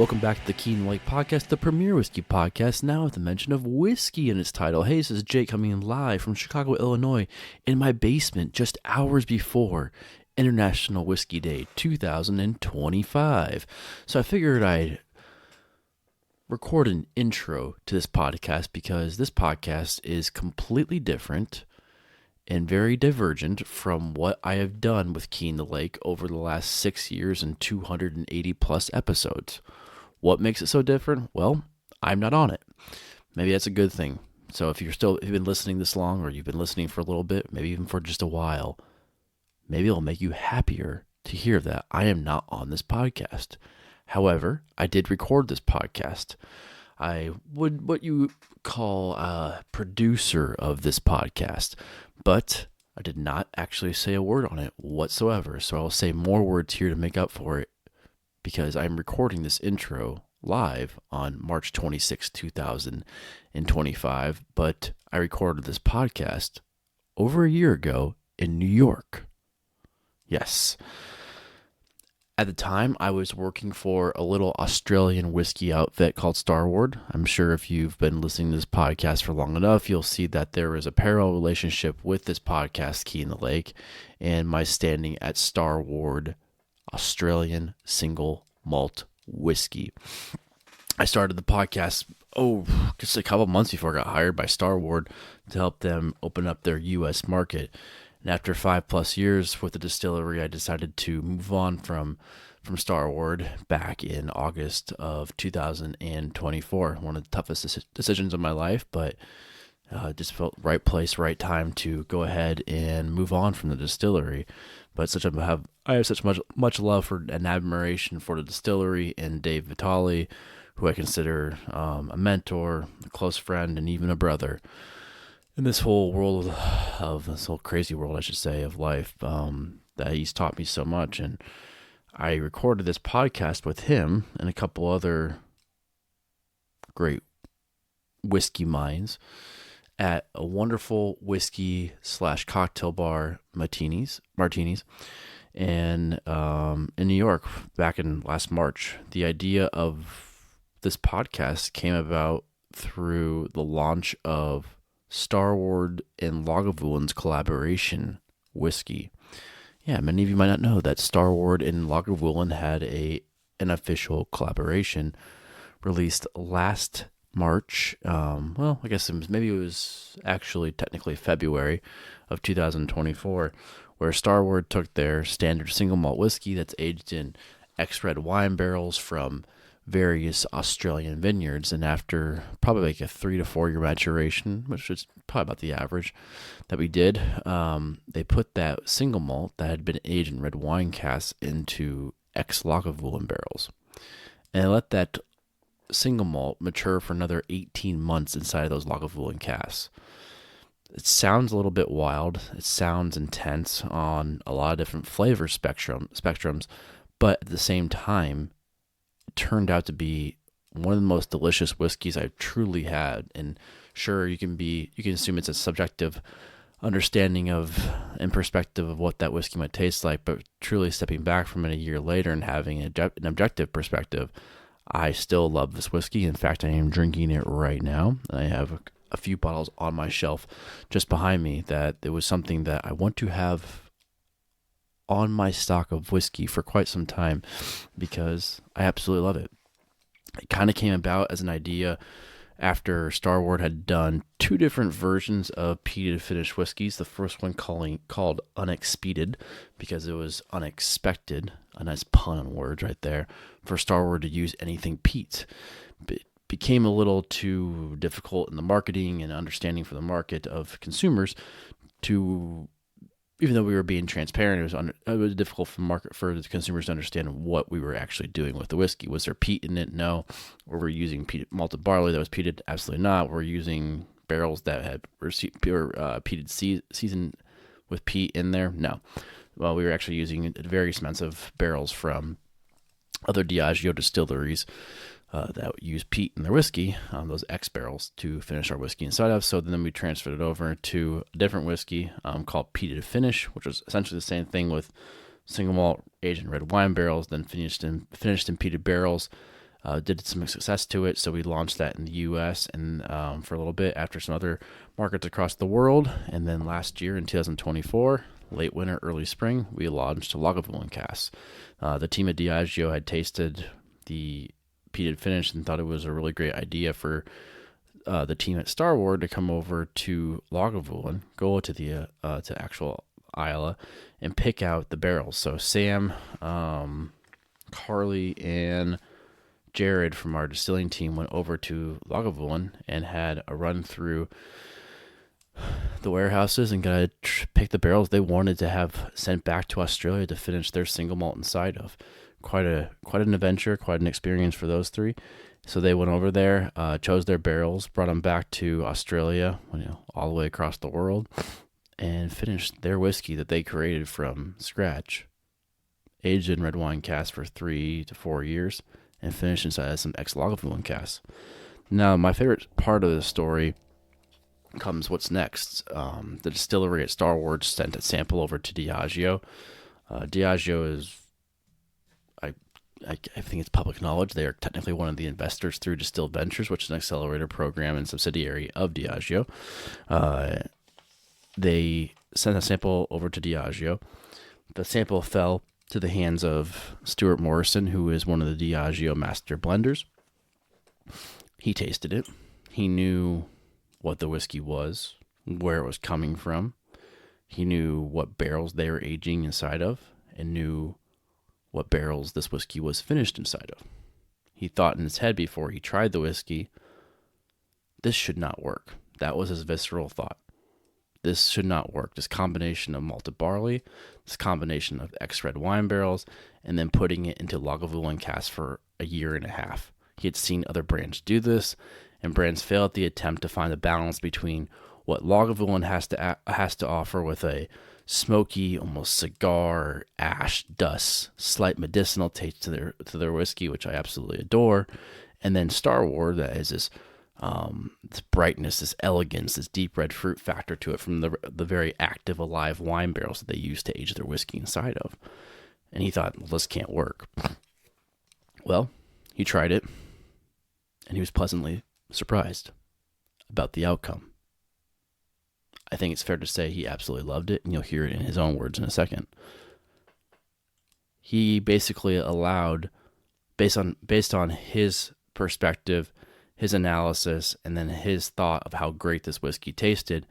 Welcome back to the Keene Lake Podcast, the premier whiskey podcast, now with the mention of whiskey in its title. Hey, this is Jake coming in live from Chicago, Illinois, in my basement just hours before International Whisky Day 2025. So I figured I'd record an intro to this podcast because this podcast is completely different and very divergent from what I have done with Keene Lake over the last 6 years and 280 plus episodes. What makes it so different? Well, I'm not on it. Maybe that's a good thing. So if you've been listening this long, or you've been listening for a little bit, maybe even for just a while, maybe it'll make you happier to hear that I am not on this podcast. However, I did record this podcast. I would what you call a producer of this podcast, but I did not actually say a word on it whatsoever. So I'll say more words here to make up for it, because I'm recording this intro live on March 26, 2025, but I recorded this podcast over a year ago in New York. Yes. At the time, I was working for a little Australian whiskey outfit called Starward. I'm sure if you've been listening to this podcast for long enough, you'll see that there is a parallel relationship with this podcast, Keene Lake, and my standing at Starward Australian single malt whiskey. I started the podcast, just a couple months before I got hired by Starward to help them open up their U.S. market. And after 5+ years with the distillery, I decided to move on from Starward back in August of 2024. One of the toughest decisions of my life, but just felt right place, right time to go ahead and move on from the distillery. But I have such much love for and admiration for the distillery and David Vitale, who I consider a mentor, a close friend, and even a brother in this whole world of this whole crazy world, I should say, of life. That he's taught me so much, and I recorded this podcast with him and a couple other great whiskey minds at a wonderful whiskey / cocktail bar, Martiny's, and in New York back in last March. The idea of this podcast came about through the launch of Starward and Lagavulin's collaboration whiskey. Yeah, many of you might not know that Starward and Lagavulin had an official collaboration released last March. I guess it was actually technically February of 2024, where Starward took their standard single malt whiskey that's aged in X-red wine barrels from various Australian vineyards, and after probably like a 3 to 4 year maturation, which is probably about the average that we did, they put that single malt that had been aged in red wine casks into X Lagavulin barrels, and let that single malt mature for another 18 months inside of those Lagavulin casks. It sounds a little bit wild. It sounds intense on a lot of different flavor spectrums, but at the same time, it turned out to be one of the most delicious whiskeys I've truly had. And sure, you can assume it's a subjective understanding of and perspective of what that whiskey might taste like, but truly stepping back from it a year later and having an objective perspective, I still love this whiskey. In fact, I am drinking it right now. I have a few bottles on my shelf just behind me that it was something that I want to have on my stock of whiskey for quite some time because I absolutely love it. It kind of came about as an idea after Starward had done 2 different versions of peated finished whiskeys. The first one called Unexpeded because it was unexpected, a nice pun on words right there, for Starward to use anything peat. It became a little too difficult in the marketing and understanding for the market of consumers to, even though we were being transparent, it was difficult for the consumers to understand what we were actually doing with the whiskey. Was there peat in it? No. Were we using malted barley that was peated? Absolutely not. We're using barrels that had peated seasoned with peat in there? No. Well, we were actually using very expensive barrels from other Diageo distilleries that use peat in their whiskey, those X barrels, to finish our whiskey inside of. So then we transferred it over to a different whiskey called Peated Finish, which was essentially the same thing with single malt aged in red wine barrels, then finished in peated barrels. did some success to it, so we launched that in the U.S. and for a little bit after some other markets across the world. And then last year in 2024, late winter, early spring, we launched Lagavulin cask. The team at Diageo had tasted the peated finish and thought it was a really great idea for the team at Starward to come over to Lagavulin, go to the to actual Isla, and pick out the barrels. So Sam, Carly, and Jared from our distilling team went over to Lagavulin and had a run through the warehouses and got to pick the barrels they wanted to have sent back to Australia to finish their single malt inside of. Quite an adventure, quite an experience for those three. So they went over there, chose their barrels, brought them back to Australia, all the way across the world, and finished their whiskey that they created from scratch, aged in red wine cask for 3 to 4 years, and finished inside some X Lagavulin casks. Now, my favorite part of the story comes what's next. The distillery at Starward sent a sample over to Diageo. Diageo is, I think it's public knowledge, they are technically one of the investors through Distilled Ventures, which is an accelerator program and subsidiary of Diageo. They sent a sample over to Diageo. The sample fell to the hands of Stuart Morrison, who is one of the Diageo master blenders. He tasted it. He knew what the whiskey was, where it was coming from. He knew what barrels they were aging inside of, and knew what barrels this whiskey was finished inside of. He thought in his head before he tried the whiskey, this should not work. That was his visceral thought. This should not work. This combination of malted barley, this combination of X-red wine barrels, and then putting it into Lagavulin cask for a year and a half. He had seen other brands do this, and brands fail at the attempt to find a balance between what Lagavulin has to offer with a smoky, almost cigar, ash, dust, slight medicinal taste to their whiskey, which I absolutely adore, and then Starward that is this brightness, this elegance, this deep red fruit factor to it from the very active, alive wine barrels that they use to age their whiskey inside of. And he thought, well, this can't work. Well, he tried it, and he was pleasantly surprised about the outcome. I think it's fair to say he absolutely loved it, and you'll hear it in his own words in a second. He basically allowed, based on his perspective, his analysis, and then his thought of how great this whiskey tasted,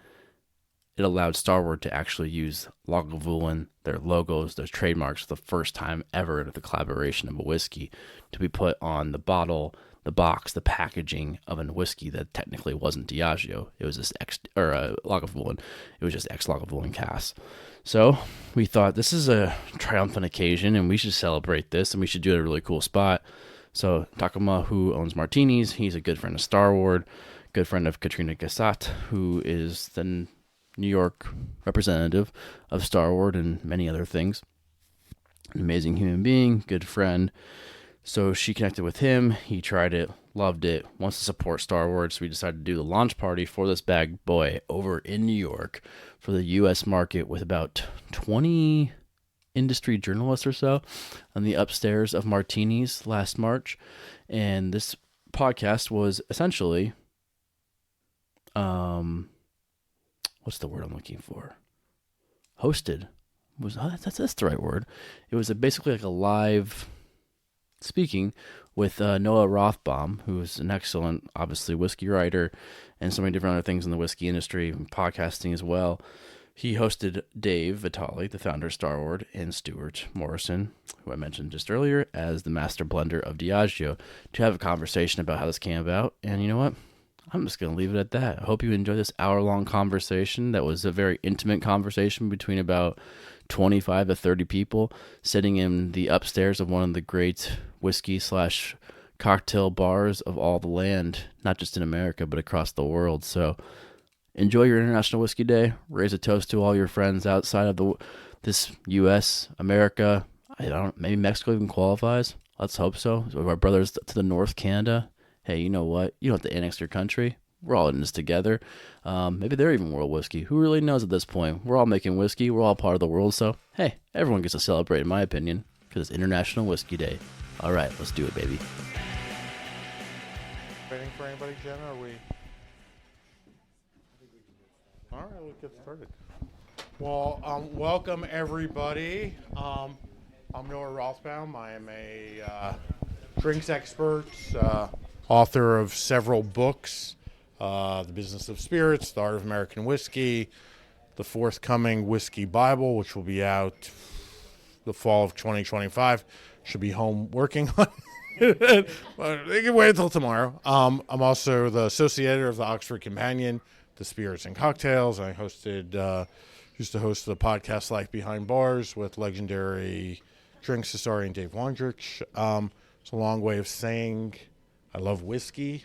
it allowed Starward to actually use Lagavulin, their logos, their trademarks, for the first time ever in the collaboration of a whiskey, to be put on the bottle, the box, the packaging of a whiskey that technically wasn't Diageo. It was just Lagavulin. It was just X Lagavulin cask. So we thought this is a triumphant occasion, and we should celebrate this, and we should do it at a really cool spot. So Takuma, who owns Martiny's, he's a good friend of Starward, good friend of Katrina Gassat, who is the New York representative of Starward and many other things. An amazing human being, good friend. So she connected with him. He tried it, loved it, wants to support Starward. So we decided to do the launch party for this bad boy over in New York for the U.S. market with about 20 industry journalists or so on the upstairs of Martiny's last March. And this podcast was essentially, what's the word I'm looking for? Hosted. That's the right word. It was basically like a live speaking with Noah Rothbaum, who is an excellent, obviously, whiskey writer and so many different other things in the whiskey industry, podcasting as well. He hosted Dave Vitale, the founder of Starward, and Stuart Morrison, who I mentioned just earlier, as the master blender of Diageo, to have a conversation about how this came about. And you know what? I'm just going to leave it at that. I hope you enjoy this hour-long conversation. That was a very intimate conversation between about 25 to 30 people sitting in the upstairs of one of the great whiskey/cocktail bars of all the land, not just in America, but across the world. So enjoy your International Whiskey Day. Raise a toast to all your friends outside of this U.S., America. Maybe Mexico even qualifies. Let's hope so. Our brothers to the north, Canada. Hey, you know what? You don't have to annex your country. We're all in this together. Maybe they're even world whiskey. Who really knows at this point? We're all making whiskey. We're all part of the world. So, hey, everyone gets to celebrate, in my opinion, because it's International Whiskey Day. All right, let's do it, baby. waiting for anybody, Jenna? Are we? All right, let's get started. Well, welcome everybody. I'm Rothbaum. I am a drinks expert, author of several books, The Business of Spirits, The Art of American Whiskey, the forthcoming Whiskey Bible, which will be out the fall of 2025. Should be home working on it. But they can wait until tomorrow. I'm also the associate editor of the Oxford Companion, The Spirits and Cocktails. I used to host the podcast Life Behind Bars with legendary drinks historian Dave Wondrich. It's a long way of saying I love whiskey.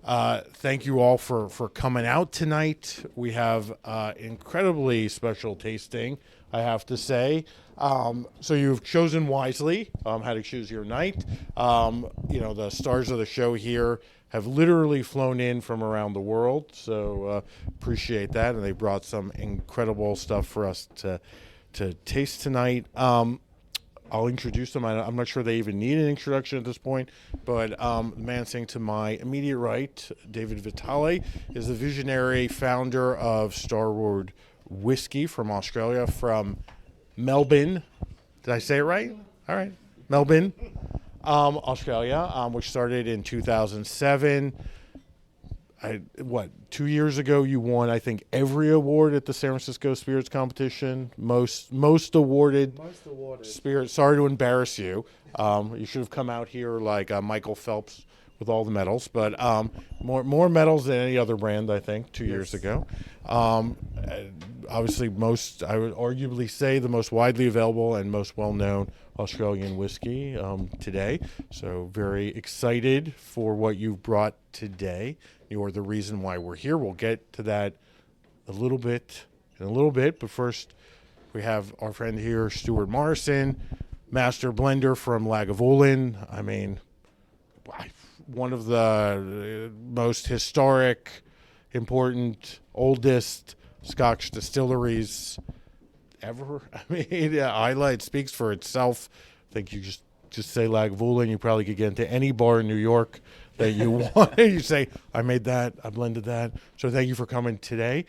Thank you all for coming out tonight. We have incredibly special tasting, I have to say. So you've chosen wisely how to choose your night. The stars of the show here have literally flown in from around the world, so appreciate that. And they brought some incredible stuff for us to taste tonight. I'll introduce them. I'm not sure they even need an introduction at this point, but the man sitting to my immediate right, David Vitale, is the visionary founder of Starward Whisky from Australia, from Melbourne. Did I say it right? All right. Melbourne, Australia, which started in 2007. 2 years ago you won, I think, every award at the San Francisco Spirits Competition. Most awarded spirit. Sorry to embarrass you. You should have come out here like Michael Phelps with all the medals, but more medals than any other brand, I think, 2 years ago. Obviously, I would arguably say the most widely available and most well-known Australian whiskey today. So very excited for what you've brought today. You're the reason why we're here. We'll get to that in a little bit. But first, we have our friend here, Stuart Morrison, master blender from Lagavulin. I mean, one of the most historic, important, oldest Scotch distilleries ever. I mean, Isla speaks for itself. I think you just say Lagavulin, you probably could get into any bar in New York that you want. You say, I made that, I blended that. So thank you for coming today.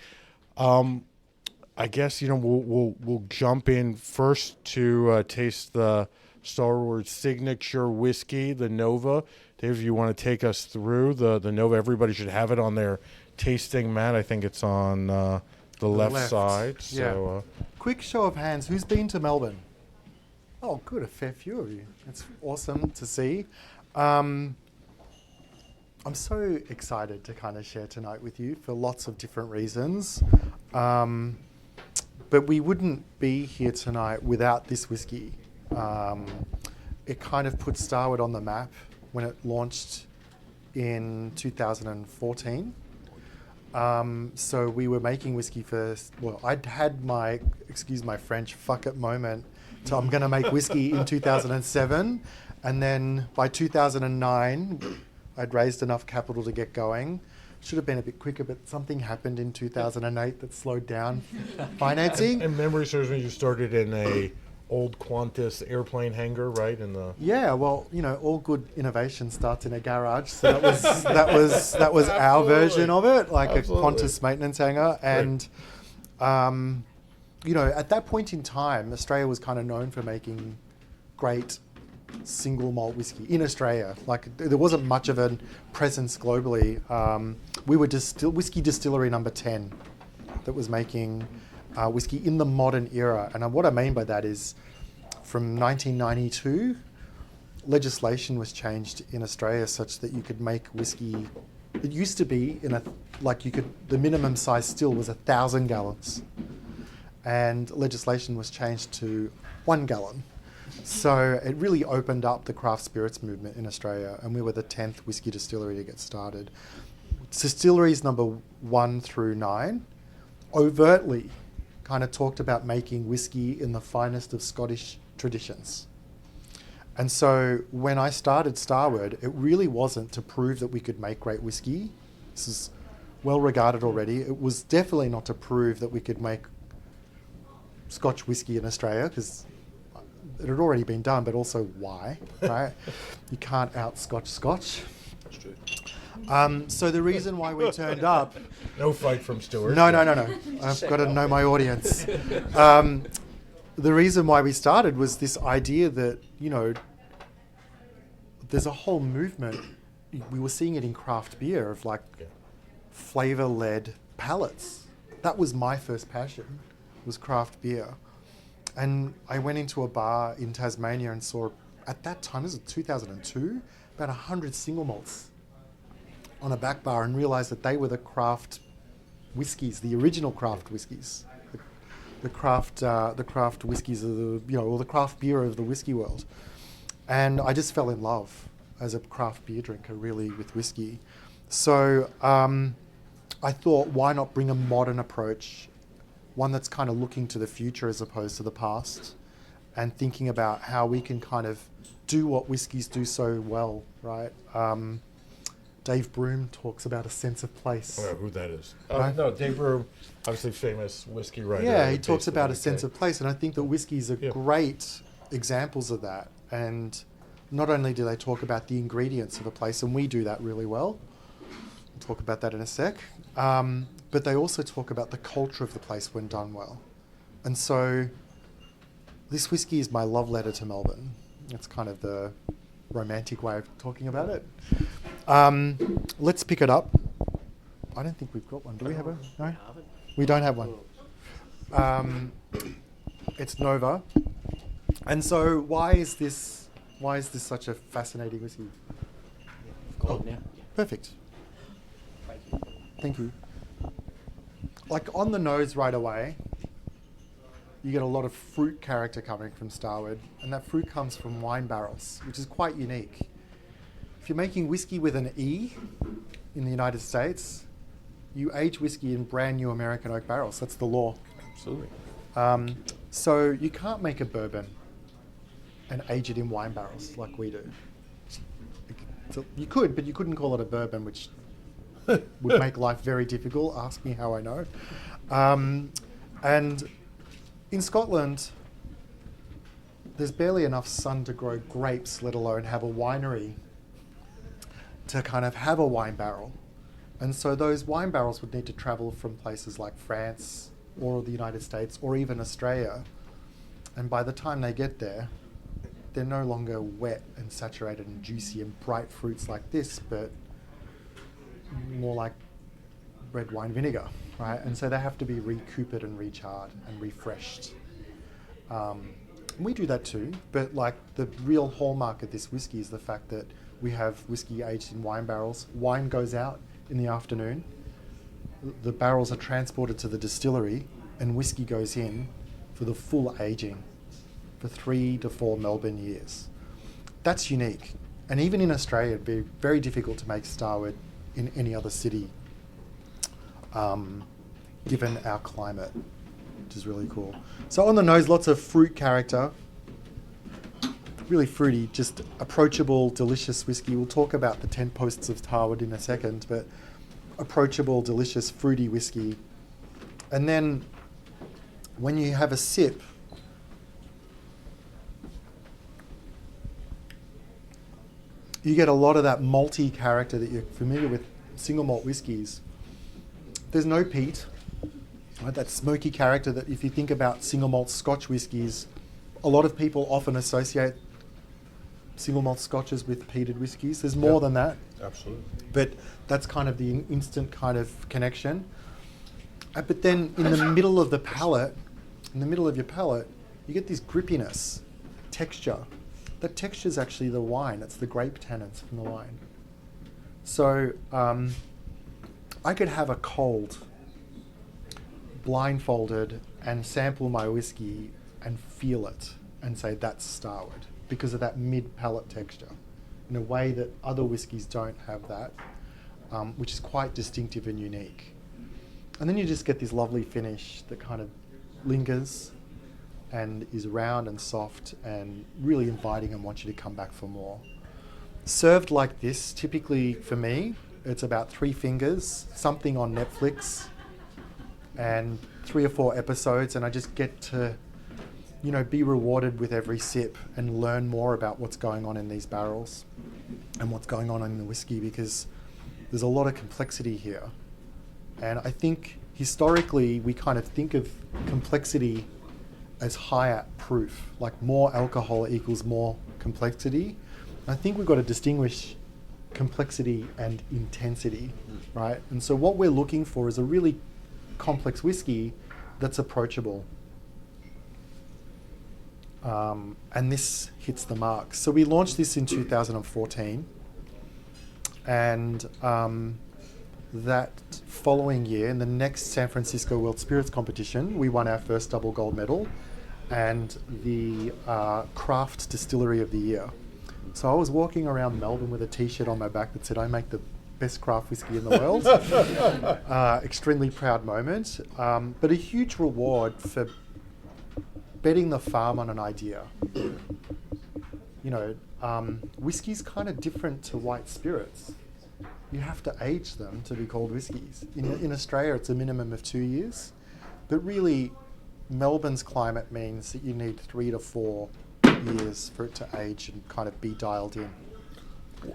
I guess we'll jump in first to taste the Starward signature whiskey, the Nova. Dave, if you want to take us through the Nova, everybody should have it on their tasting mat. I think it's on the left side. So, quick show of hands, who's been to Melbourne? Oh, good, a fair few of you. It's awesome to see. I'm so excited to kind of share tonight with you for lots of different reasons. But we wouldn't be here tonight without this whiskey. It kind of put Starward on the map when it launched in 2014. So we were making whiskey first. Well, I'd had my, excuse my French, fuck it moment. So I'm going to make whiskey in 2007. And then by 2009, I'd raised enough capital to get going. Should have been a bit quicker, but something happened in 2008 that slowed down financing. And memory serves me, you started in a old Qantas airplane hangar, right? Yeah, well, all good innovation starts in a garage. So that was our version of it, like Absolutely. A Qantas maintenance hangar. And at that point in time, Australia was kind of known for making great single malt whiskey in Australia. Like, there wasn't much of a presence globally. We were whiskey distillery number 10 that was making whiskey in the modern era. And what I mean by that is, from 1992, legislation was changed in Australia such that you could make whiskey. It used to be the minimum size still was 1,000 gallons, and legislation was changed to 1 gallon. So it really opened up the craft spirits movement in Australia, and we were the 10th whiskey distillery to get started. Distilleries number 1 through 9 overtly kind of talked about making whiskey in the finest of Scottish traditions. And so when I started Starward, it really wasn't to prove that we could make great whiskey. This is well regarded already. It was definitely not to prove that we could make Scotch whiskey in Australia, because it had already been done, but also why, right? You can't out-Scotch Scotch. That's true. So the reason why we turned up... No fight from Stuart. No. I've got to know my audience. The reason why we started was this idea that, there's a whole movement. We were seeing it in craft beer of flavor-led palettes. That was my first passion, was craft beer. And I went into a bar in Tasmania and saw, at that time, this was 2002, about 100 single malts on a back bar, and realised that they were the craft whiskies, the original craft whiskies, the craft whiskies of or the craft beer of the whiskey world. And I just fell in love as a craft beer drinker, really, with whiskey. So I thought, why not bring a modern approach, one that's kind of looking to the future as opposed to the past, and thinking about how we can kind of do what whiskies do so well, right? Dave Broom talks about a sense of place. I don't know who that is. Right? No, Dave Broom, obviously famous whiskey writer. Yeah, he talks about a sense of place, and I think that whiskies are great examples of that. And not only do they talk about the ingredients of a place, and we do that really well, we'll talk about that in a sec, but they also talk about the culture of the place when done well. And so this whiskey is my love letter to Melbourne. That's kind of the romantic way of talking about it. Let's pick it up. I don't think we've got one. Do we have a? No? We don't have one. It's Nova. And so why is this such a fascinating whiskey? Perfect. Thank you. Like on the nose right away, you get a lot of fruit character coming from Starward, and that fruit comes from wine barrels, which is quite unique. If you're making whiskey with an E in the United States, you age whiskey in brand new American oak barrels. That's the law. Absolutely. So you can't make a bourbon and age it in wine barrels like we do. So you could, but you couldn't call it a bourbon, which would make life very difficult. Ask me how I know. And in Scotland, there's barely enough sun to grow grapes, let alone have a winery to kind of have a wine barrel. And so those wine barrels would need to travel from places like France or the United States or even Australia. And by the time they get there, they're no longer wet and saturated and juicy and bright fruits like this, but more like red wine vinegar, right? And so they have to be recoopered and recharred and refreshed. We do that too, but like the real hallmark of this whiskey is the fact that we have whiskey aged in wine barrels. Wine goes out in the afternoon. The barrels are transported to the distillery, and whiskey goes in for the full aging for 3 to 4 Melbourne years. That's unique. And even in Australia, it'd be very difficult to make Starward in any other city, given our climate, which is really cool. So on the nose, lots of fruit character. Really fruity, just approachable, delicious whiskey. We'll talk about the 10 posts of Starward in a second, but approachable, delicious, fruity whiskey. And then when you have a sip, you get a lot of that malty character that you're familiar with single malt whiskies. There's no peat, right? That smoky character that if you think about single malt Scotch whiskies, a lot of people often associate single malt Scotches with peated whiskies. There's more than that. Absolutely. But that's kind of the instant kind of connection. But then in the middle of the palate, in the middle of your palate, you get this grippiness, texture. That texture is actually the wine. It's the grape tannins from the wine. So I could have a cold, blindfolded, and sample my whiskey and feel it and say that's Starward because of that mid-palate texture in a way that other whiskies don't have that, which is quite distinctive and unique. And then you just get this lovely finish that kind of lingers and is round and soft and really inviting and wants you to come back for more. Served like this, typically for me, it's about 3 fingers, something on Netflix, and 3 or 4 episodes, and I just get to, be rewarded with every sip and learn more about what's going on in these barrels and what's going on in the whiskey, because There's a lot of complexity here. And I think historically we kind of think of complexity as higher proof, like more alcohol equals more complexity. I think we've got to distinguish complexity and intensity, right? And so what we're looking for is a really complex whiskey that's approachable. And this hits the mark. So we launched this in 2014, and that following year, in the next San Francisco World Spirits Competition, we won our first double gold medal and the Craft Distillery of the Year. So I was walking around Melbourne with a t-shirt on my back that said, I make the best craft whiskey in the world. Extremely proud moment, but a huge reward for betting the farm on an idea. You know, whiskey's kind of different to white spirits. You have to age them to be called whiskies. In Australia, it's a minimum of 2 years, but really, Melbourne's climate means that you need 3 to 4 years for it to age and kind of be dialed in.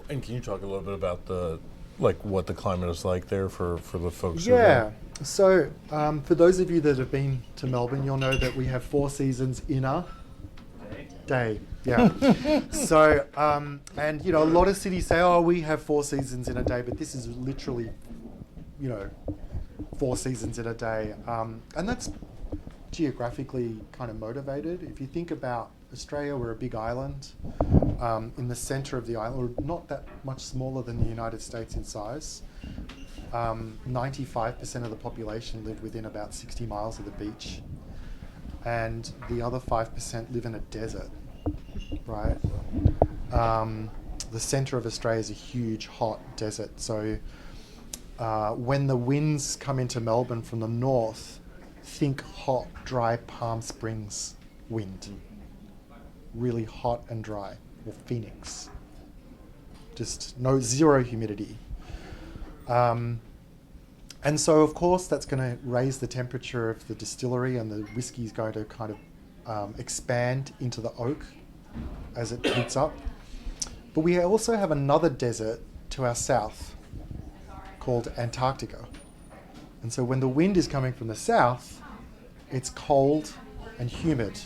And can you talk a little bit about what the climate is like there for the folks? Yeah. So for those of you that have been to Melbourne, you'll know that we have 4 seasons in a day. Yeah. So and you know, a lot of cities say, oh, we have 4 seasons in a day, but this is literally, you know, 4 seasons in a day, and that's geographically kind of motivated. If you think about Australia, we're a big island. In the centre of the island, we're not that much smaller than the United States in size. 95% of the population live within about 60 miles of the beach, and the other 5% live in a desert, right? The centre of Australia is a huge, hot desert. So when the winds come into Melbourne from the north, think hot, dry Palm Springs wind. Really hot and dry, or Phoenix. Just zero humidity. And so, of course, that's going to raise the temperature of the distillery, and the whiskey is going to kind of expand into the oak as it heats up. But we also have another desert to our south called Antarctica. And so when the wind is coming from the south, it's cold and humid.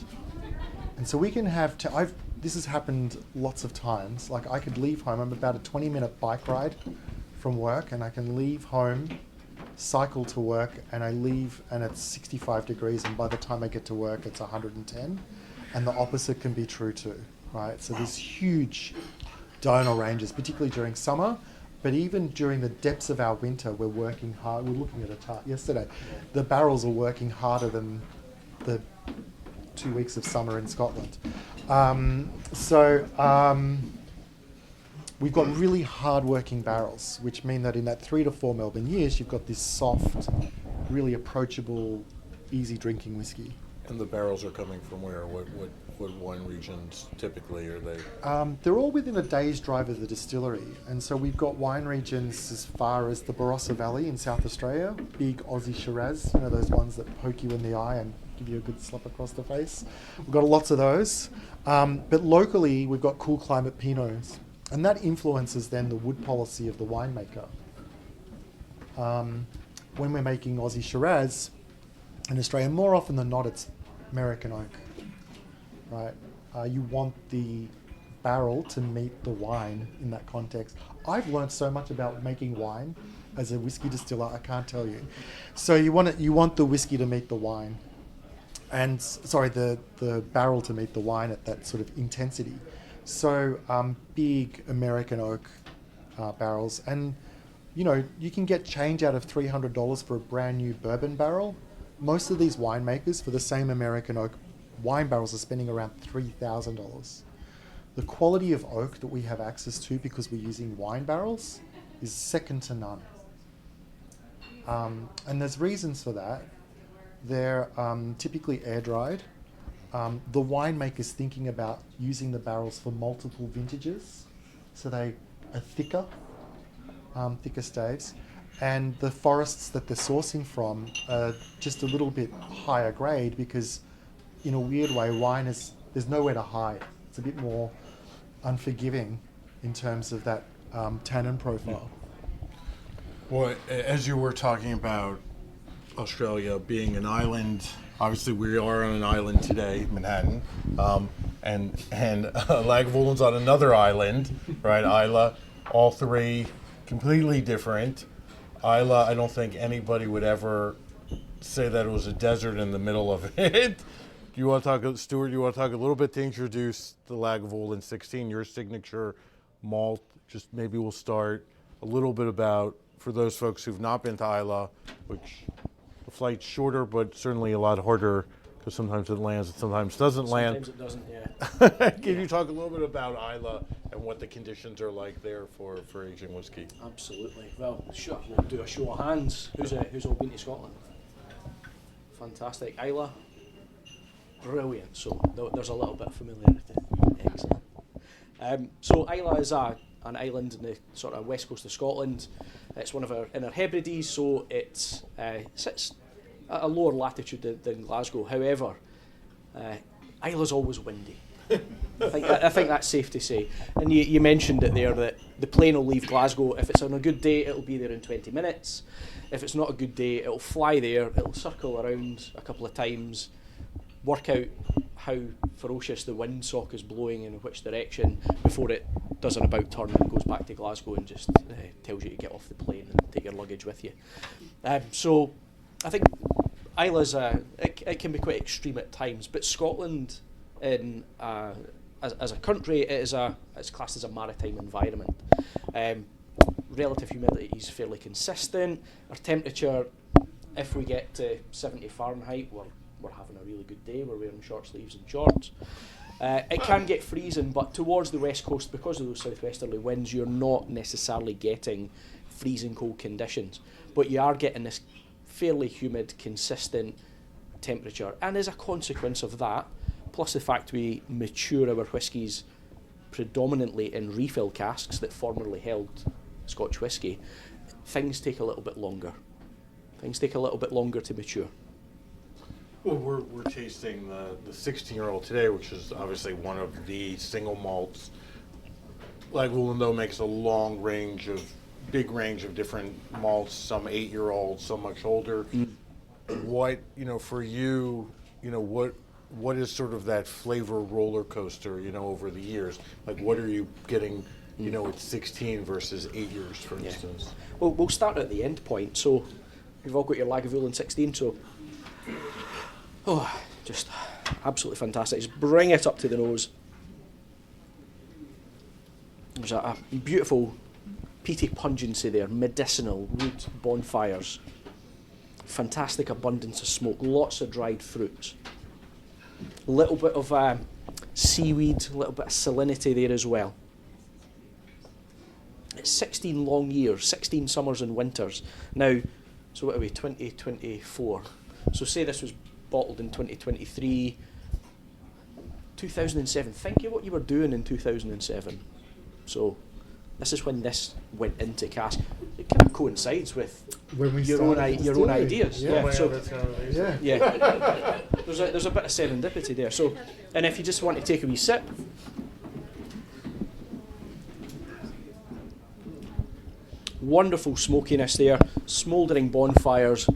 And so we can have, this has happened lots of times. Like I could leave home, I'm about a 20-minute bike ride from work, and I can leave home, cycle to work, and I leave and it's 65 degrees, and by the time I get to work it's 110. And the opposite can be true too, right? So there's huge diurnal ranges, particularly during summer, but even during the depths of our winter, we're working hard. We were looking at a chart yesterday. The barrels are working harder than the 2 weeks of summer in Scotland. We've got really hard-working barrels, which mean that in that 3 to 4 Melbourne years, you've got this soft, really approachable, easy-drinking whiskey. And the barrels are coming from where? What wine regions typically are they? They're all within a day's drive of the distillery. And so we've got wine regions as far as the Barossa Valley in South Australia, big Aussie Shiraz, you know, those ones that poke you in the eye and give you a good slap across the face. We've got lots of those. But locally, we've got cool climate Pinots. And that influences then the wood policy of the winemaker. When we're making Aussie Shiraz in Australia, more often than not, it's American oak, right? You want the barrel to meet the wine in that context. I've learned so much about making wine as a whiskey distiller, I can't tell you. So you want the whiskey to meet the wine, and the barrel to meet the wine at that sort of intensity. So big American oak barrels, and you know, you can get change out of $300 for a brand new bourbon barrel. Most of these winemakers for the same American oak wine barrels are spending around $3,000. The quality of oak that we have access to because we're using wine barrels is second to none. And there's reasons for that. They're typically air dried. The winemaker's thinking about using the barrels for multiple vintages, so they are thicker staves. And the forests that they're sourcing from are just a little bit higher grade because, in a weird way, wine there's nowhere to hide. It's a bit more unforgiving in terms of that tannin profile. Well, as you were talking about Australia being an island, obviously we are on an island today, Manhattan, and Lagavulin's on another island, right? Isla, all three completely different. Isla, I don't think anybody would ever say that it was a desert in the middle of it. Do you want to talk, Stuart? Do you want to talk a little bit to introduce the Lagavulin 16, your signature malt? Just maybe we'll start a little bit about, for those folks who've not been to Isla, which the flight's shorter, but certainly a lot harder because sometimes it lands and sometimes doesn't land. Sometimes it doesn't, yeah. Can you talk a little bit about Isla and what the conditions are like there for aging whiskey? Absolutely. Well, sure, we'll do a show of hands. Who's all been to Scotland? Fantastic. Isla, brilliant. So there's a little bit of familiarity. Excellent. So Isla is an island in the sort of west coast of Scotland. It's one of our inner Hebrides, so it sits at a lower latitude than Glasgow. However, Isla's always windy. I think that's safe to say. And you mentioned it there that the plane will leave Glasgow. If it's on a good day, it'll be there in 20 minutes. If it's not a good day, it'll fly there. It'll circle around a couple of times, work out how ferocious the windsock is blowing and in which direction before it does an about turn and goes back to Glasgow and just tells you to get off the plane and take your luggage with you. So I think Isla's it can be quite extreme at times, but Scotland as a country it's classed as a maritime environment. Relative humidity is fairly consistent. Our temperature, if we get to 70 Fahrenheit, we're having a really good day. We're wearing short sleeves and shorts. It can get freezing, but towards the west coast, because of those southwesterly winds, you're not necessarily getting freezing cold conditions, but you are getting this fairly humid, consistent temperature. And as a consequence of that, plus the fact we mature our whiskies predominantly in refill casks that formerly held Scotch whisky, things take a little bit longer. Things take a little bit longer to mature. Well, we're tasting the 16-year-old today, which is obviously one of the single malts. Lagavulin, though, makes a big range of different malts, some 8-year-olds, some much older. What, for you, what is sort of that flavor roller coaster, over the years? Like, what are you getting, at 16 versus 8 years, for instance? Well, we'll start at the end point. So you've all got your Lagavulin 16, so just absolutely fantastic. Just bring it up to the nose. There's a beautiful peaty pungency there, medicinal, wood, bonfires, fantastic abundance of smoke, lots of dried fruits, a little bit of seaweed, a little bit of salinity there as well. It's 16 long years, 16 summers and winters. Now, so what are we, 2024? So say this was bottled in 2023, 2007. Think of what you were doing in 2007. So this is when this went into cask. It kind of coincides with your own ideas. Yeah. Yeah. There's a bit of serendipity there. So, and if you just want to take a wee sip, wonderful smokiness there, smouldering bonfires.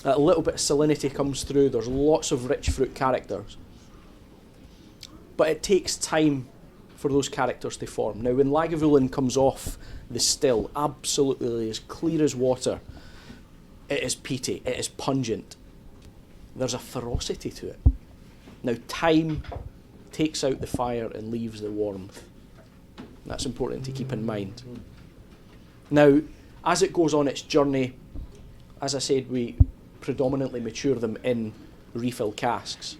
A little bit of salinity comes through. There's lots of rich fruit characters. But it takes time for those characters to form. Now, when Lagavulin comes off the still, absolutely as clear as water, it is peaty, it is pungent. There's a ferocity to it. Now, time takes out the fire and leaves the warmth. That's important to keep in mind. Now, as it goes on its journey, as I said, we predominantly mature them in refill casks.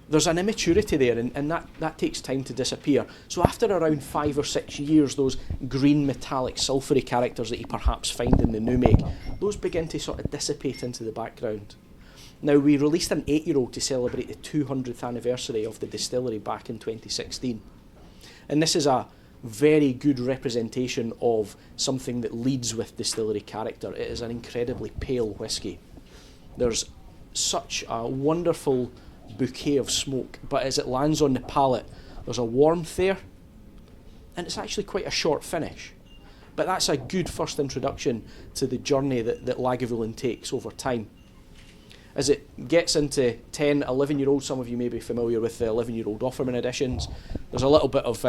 There's an immaturity there, and that takes time to disappear. So after around 5 or 6 years, those green metallic sulphury characters that you perhaps find in the new make, those begin to sort of dissipate into the background. Now, we released an 8-year-old to celebrate the 200th anniversary of the distillery back in 2016. And this is a very good representation of something that leads with distillery character. It is an incredibly pale whisky. There's such a wonderful bouquet of smoke, but as it lands on the palate, there's a warmth there, and it's actually quite a short finish. But that's a good first introduction to the journey that Lagavulin takes over time. As it gets into 10, 11-year-old, some of you may be familiar with the 11-year-old Offerman editions, there's a little bit of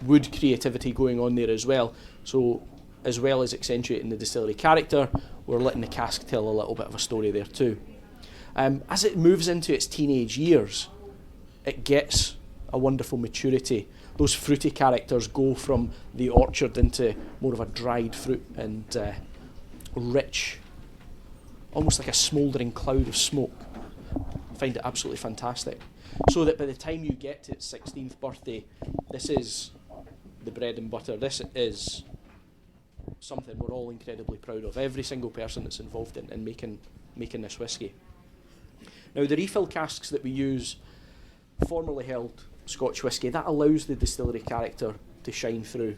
wood creativity going on there as well. So as well as accentuating the distillery character, we're letting the cask tell a little bit of a story there too. As it moves into its teenage years, it gets a wonderful maturity. Those fruity characters go from the orchard into more of a dried fruit and rich, almost like a smouldering cloud of smoke. I find it absolutely fantastic. So that by the time you get to its 16th birthday, this is the bread and butter. This is something we're all incredibly proud of. Every single person that's involved in making this whisky. Now, the refill casks that we use, formerly held Scotch whisky, that allows the distillery character to shine through.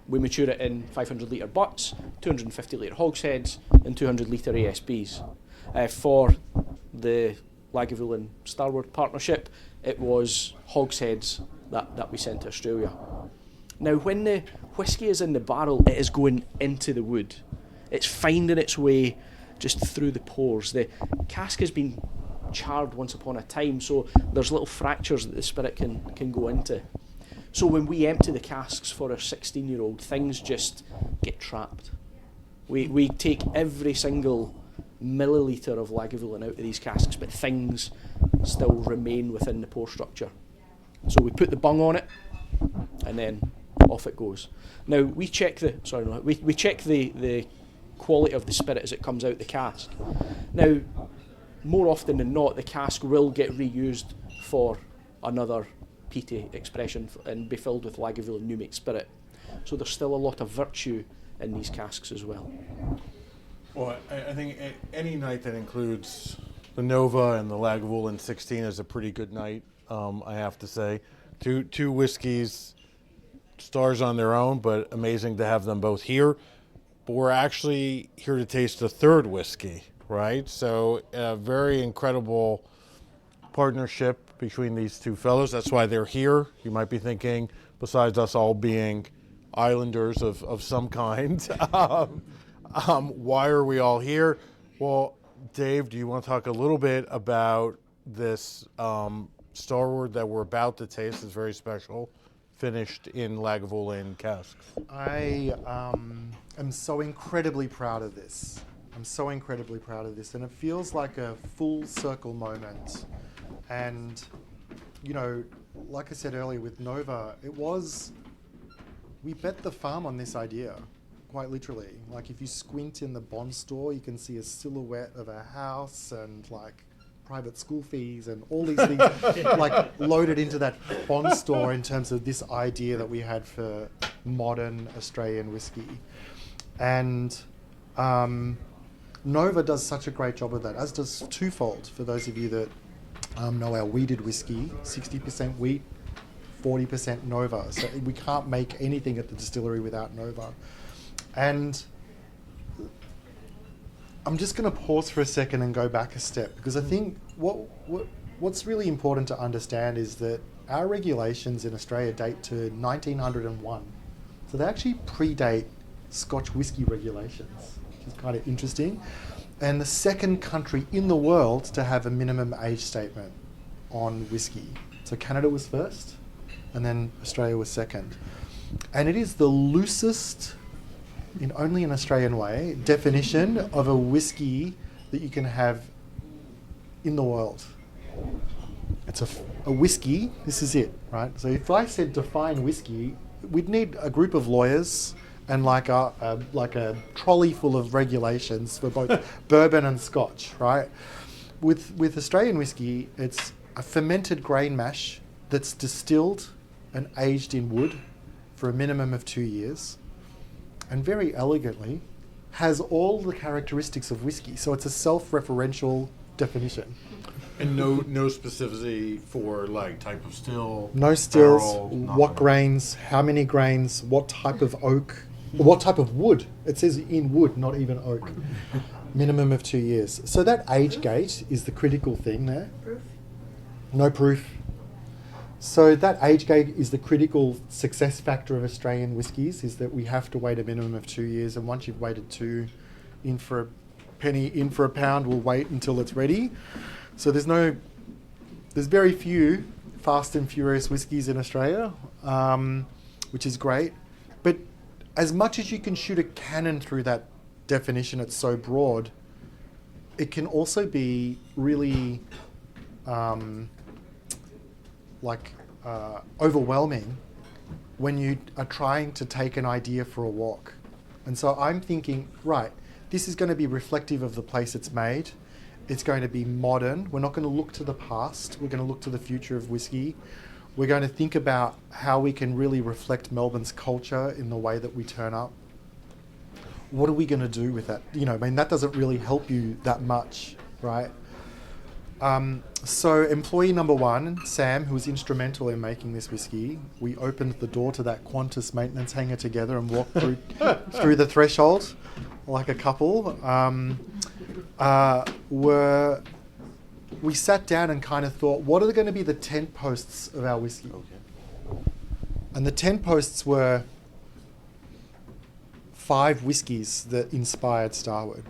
We mature it in 500 litre butts, 250 litre hogsheads, and 200 litre ASBs. For the Lagavulin Starward partnership, it was hogsheads that we sent to Australia. Now, when the whisky is in the barrel, it is going into the wood. It's finding its way just through the pores. The cask has been charred once upon a time, so there's little fractures that the spirit can go into. So when we empty the casks for a 16-year-old, things just get trapped. We take every single milliliter of Lagavulin out of these casks, but things still remain within the pore structure. So we put the bung on it, and then off it goes. Now we check the quality of the spirit as it comes out the cask. Now, more often than not, the cask will get reused for another peaty expression and be filled with Lagavulin new make spirit. So there's still a lot of virtue in these casks as well. Well, I think any night that includes the Nova and the Lagavulin 16 is a pretty good night, I have to say. Two whiskeys, stars on their own, but amazing to have them both here. But we're actually here to taste the third whiskey, right? So a very incredible partnership between these two fellows. That's why they're here. You might be thinking, besides us all being islanders of some kind, why are we all here? Well, Dave, do you want to talk a little bit about this Starward that we're about to taste? It's very special, finished in Lagavulin casks. I am so incredibly proud of this. And it feels like a full circle moment. And, you know, like I said earlier with Nova, we bet the farm on this idea, quite literally. Like, if you squint in the Bond store, you can see a silhouette of a house and, like, private school fees and all these things like loaded into that Bond store in terms of this idea that we had for modern Australian whiskey. And Nova does such a great job of that, as does Twofold, for those of you that know our wheated whiskey, 60% wheat, 40% Nova. So we can't make anything at the distillery without Nova. And I'm just going to pause for a second and go back a step, because I think what's really important to understand is that our regulations in Australia date to 1901. So they actually predate Scotch whisky regulations, which is kind of interesting. And the second country in the world to have a minimum age statement on whisky. So Canada was first, and then Australia was second. And it is the loosest, in only an Australian way, definition of a whiskey that you can have in the world. It's a whiskey, this is it, right? So if I said define whiskey, we'd need a group of lawyers and like a trolley full of regulations for both bourbon and Scotch, right? With Australian whiskey, it's a fermented grain mash that's distilled and aged in wood for a minimum of 2 years, and very elegantly has all the characteristics of whiskey. So it's a self-referential definition. And no specificity for like type of still. No stills, barrel, what grains, how many grains, what type of oak, what type of wood. It says in wood, not even oak. Minimum of 2 years. So that age gate is the critical thing there. Proof? No proof. So that age gate is the critical success factor of Australian whiskies, is that we have to wait a minimum of 2 years, and once you've waited 2, in for a penny, in for a pound, we'll wait until it's ready. So there's very few fast and furious whiskies in Australia, which is great. But as much as you can shoot a cannon through that definition, it's so broad, it can also be really overwhelming when you are trying to take an idea for a walk. And so I'm thinking, right, this is going to be reflective of the place it's made. It's going to be modern. We're not going to look to the past. We're going to look to the future of whiskey. We're going to think about how we can really reflect Melbourne's culture in the way that we turn up. What are we going to do with that? That doesn't really help you that much, right? So employee number 1, Sam, who was instrumental in making this whiskey, we opened the door to that Qantas maintenance hangar together and walked through the threshold like a couple. We sat down and kind of thought, what are going to be the tent posts of our whiskey? Okay. And the tent posts were 5 whiskies that inspired Starward.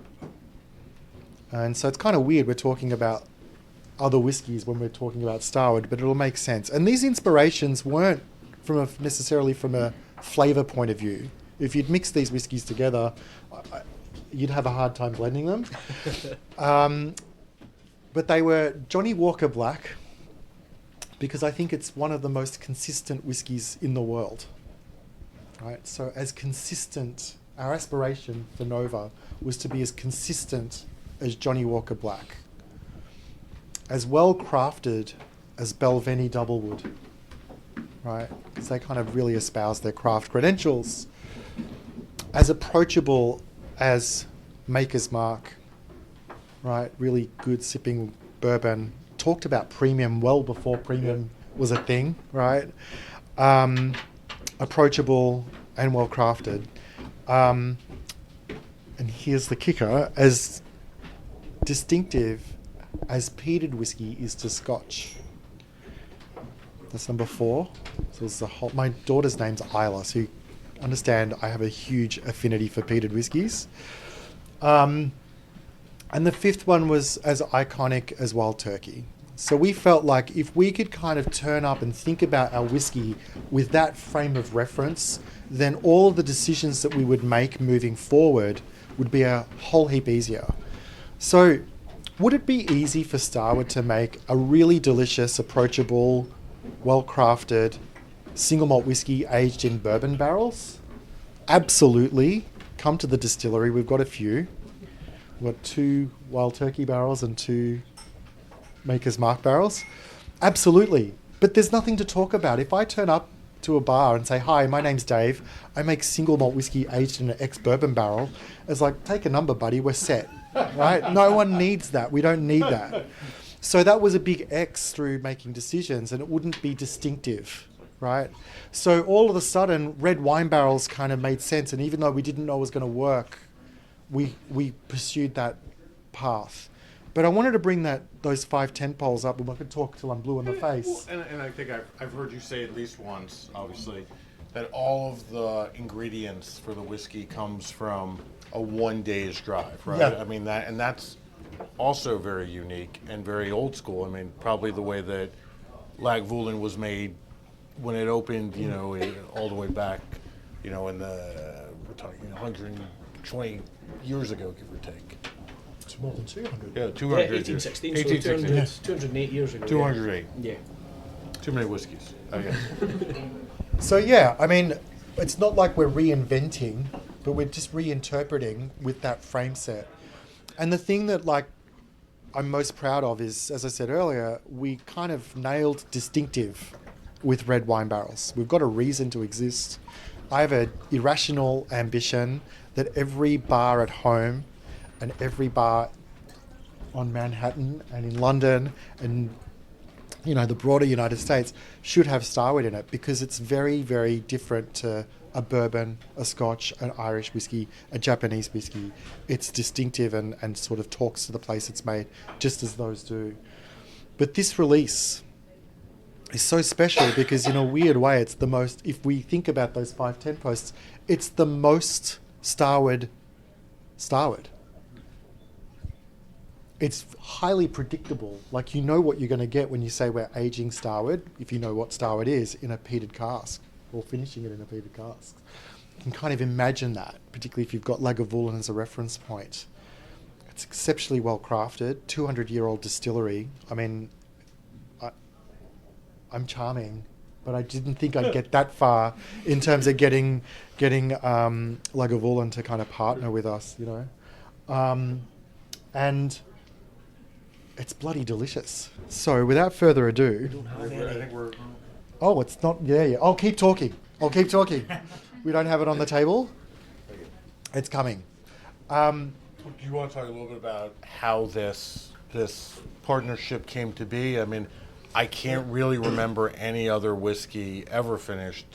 And so it's kind of weird we're talking about other whiskies when we're talking about Starward, but it'll make sense. And these inspirations weren't necessarily from a flavour point of view. If you'd mix these whiskies together, you'd have a hard time blending them. But they were Johnny Walker Black, because I think it's one of the most consistent whiskies in the world. Right? So as consistent, our aspiration for Nova was to be as consistent as Johnny Walker Black, as well crafted as Belveni Doublewood, right? Because they kind of really espouse their craft credentials. As approachable as Maker's Mark, right? Really good sipping bourbon. Talked about premium well before premium was a thing, right? Approachable and well crafted. And here's the kicker: as distinctive as peated whiskey is to Scotch. That's number 4. So it's my daughter's name's Isla, so you understand I have a huge affinity for peated whiskies. And the 5th one was as iconic as Wild Turkey. So we felt like if we could kind of turn up and think about our whiskey with that frame of reference, then all of the decisions that we would make moving forward would be a whole heap easier. So would it be easy for Starward to make a really delicious, approachable, well-crafted single malt whiskey aged in bourbon barrels? Absolutely. Come to the distillery. We've got a few. We've got 2 Wild Turkey barrels and 2 Maker's Mark barrels. Absolutely. But there's nothing to talk about. If I turn up to a bar and say, hi, my name's Dave, I make single malt whiskey aged in an ex-bourbon barrel, it's like, take a number, buddy, we're set. Right? No one needs that. We don't need that. So that was a big X through making decisions, and it wouldn't be distinctive, right? So all of a sudden, red wine barrels kind of made sense, and even though we didn't know it was going to work, we pursued that path. But I wanted to bring those 5 tent poles up, and I could talk till I'm blue in the face. Well, and I think I've heard you say at least once, obviously, that all of the ingredients for the whiskey comes from a 1 day's drive, right? Yeah. I mean, that's also very unique and very old school. I mean, probably the way that Lagavulin was made when it opened, all the way back, in we're talking 120 years ago, give or take. It's more than 200. Yeah, 200. 1816, 1816. so 208 years ago. 208. Yeah. Too many whiskeys, I guess. So yeah, I mean, it's not like we're reinventing, but we're just reinterpreting with that frame set. And the thing that I'm most proud of is, as I said earlier, we kind of nailed distinctive with red wine barrels. We've got a reason to exist. I have an irrational ambition that every bar at home and every bar on Manhattan and in London and the broader United States should have Starward in it, because it's very, very different to a bourbon, a Scotch, an Irish whiskey, a Japanese whiskey. It's distinctive and sort of talks to the place it's made, just as those do. But this release is so special because in a weird way, it's the most, if we think about those 510 posts, it's the most Starward. It's highly predictable. Like, you know what you're going to get when you say we're aging Starward, if you know what Starward is, in a peated cask, or finishing it in a peated cask. You can kind of imagine that, particularly if you've got Lagavulin as a reference point. It's exceptionally well crafted, 200-year-old distillery. I mean, I'm charming, but I didn't think I'd get that far in terms of getting Lagavulin to kind of partner with us, you know. And it's bloody delicious. So without further ado... I think we're... Oh, it's not... Yeah. I'll keep talking. We don't have it on the table. It's coming. Do you want to talk a little bit about how this partnership came to be? I mean, I can't really remember any other whiskey ever finished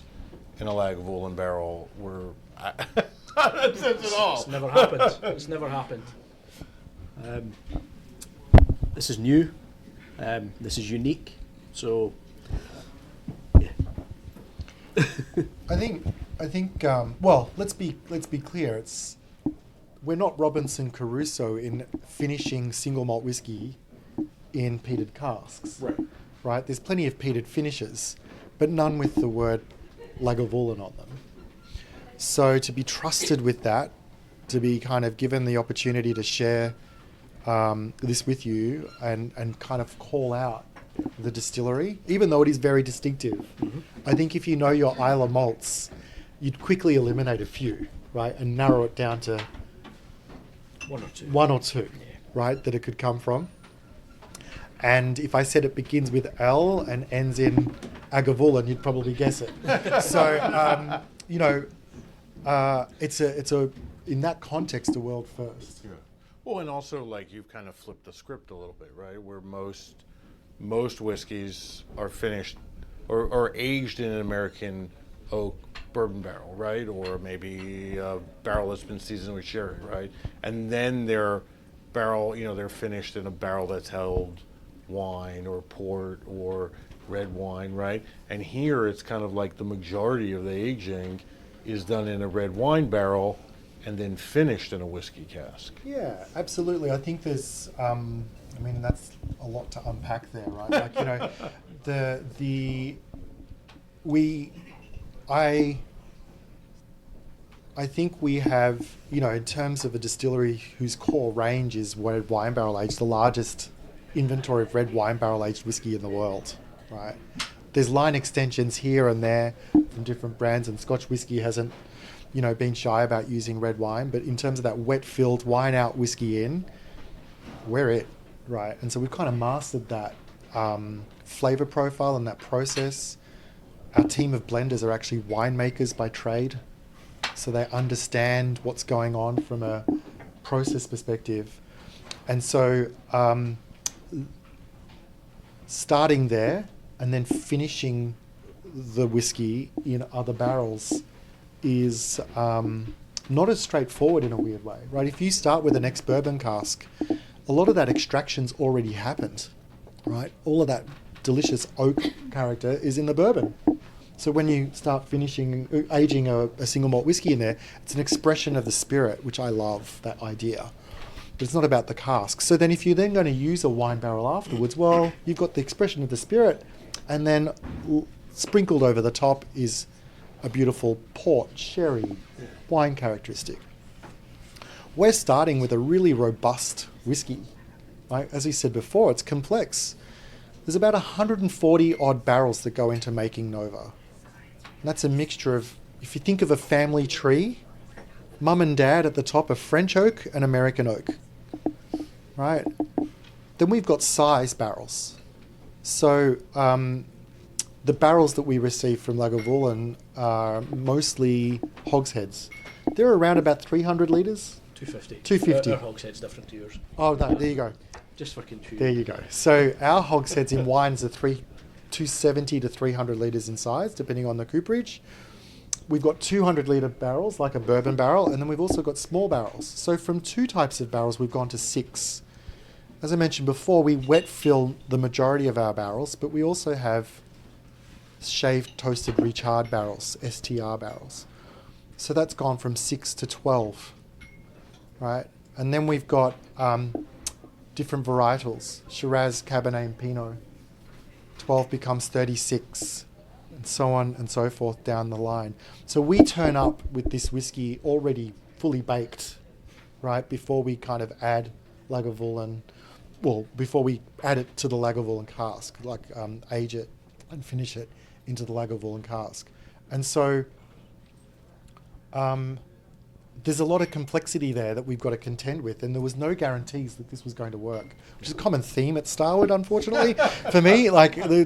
in a Lagavulin barrel where... Not sense at all. It's never happened. This is new. This is unique. So, yeah. I think. Well, let's be clear. We're not Robinson Crusoe in finishing single malt whiskey in peated casks. Right. There's plenty of peated finishes, but none with the word Lagavulin on them. So to be trusted with that, to be kind of given the opportunity to share this with you and kind of call out the distillery, even though it is very distinctive. Mm-hmm. I think if you know your Islay malts, you'd quickly eliminate a few, right, and narrow it down to one or two, yeah, right, that it could come from. And if I said it begins with L and ends in Agavulin, you'd probably guess it. So, you know, it's a in that context a world first. Yeah. Well, and also, like, you've kind of flipped the script a little bit, right? Where most whiskeys are finished or aged in an American oak bourbon barrel, right? Or maybe a barrel that's been seasoned with sherry, right? And then they're finished in a barrel that's held wine or port or red wine, right? And here it's kind of like the majority of the aging is done in a red wine barrel and then finished in a whiskey cask. Yeah, absolutely. I think there's, I mean, that's a lot to unpack there, right? Like, you know, I think we have, you know, in terms of a distillery whose core range is red wine barrel aged, the largest inventory of red wine barrel aged whiskey in the world, right? There's line extensions here and there from different brands, and Scotch whiskey hasn't, you know, been shy about using red wine, but in terms of that wet filled wine out whiskey in, we're it, right? And so we've kind of mastered that flavor profile and that process. Our team of blenders are actually winemakers by trade, so they understand what's going on from a process perspective. And so starting there and then finishing the whiskey in other barrels is not as straightforward in a weird way, right? If you start with an ex-bourbon cask, a lot of that extraction's already happened, right? All of that delicious oak character is in the bourbon. So when you start aging a single malt whiskey in there, it's an expression of the spirit, which I love, that idea. But it's not about the cask. So then if you're then going to use a wine barrel afterwards, well, you've got the expression of the spirit, and then sprinkled over the top is a beautiful port, sherry, wine characteristic. We're starting with a really robust whiskey. Right? As we said before, it's complex. There's about 140 odd barrels that go into making Nova. And that's a mixture of, if you think of a family tree, mum and dad at the top are French oak and American oak. Right? Then we've got size barrels. So the barrels that we receive from Lagavulin are mostly hogsheads. They're around about 300 litres. 250. 250. Our hogshead's different to yours. Oh, no, there you go. Just for confusion. There you go. So our hogsheads in wines are 270 to 300 litres in size, depending on the cooperage. We've got 200 litre barrels, like a bourbon barrel, and then we've also got small barrels. So from 2 types of barrels, we've gone to 6. As I mentioned before, we wet fill the majority of our barrels, but we also have shaved toasted recharred barrels, STR barrels. So that's gone from 6 to 12, right? And then we've got different varietals, Shiraz, Cabernet, and Pinot. 12 becomes 36, and so on and so forth down the line. So we turn up with this whiskey already fully baked, right, before we kind of add Lagavulin, well, before we add it to the Lagavulin cask, like age it and finish it into the Lagavulin cask. And so there's a lot of complexity there that we've got to contend with, and there was no guarantees that this was going to work, which is a common theme at Starward, unfortunately, for me. Like, we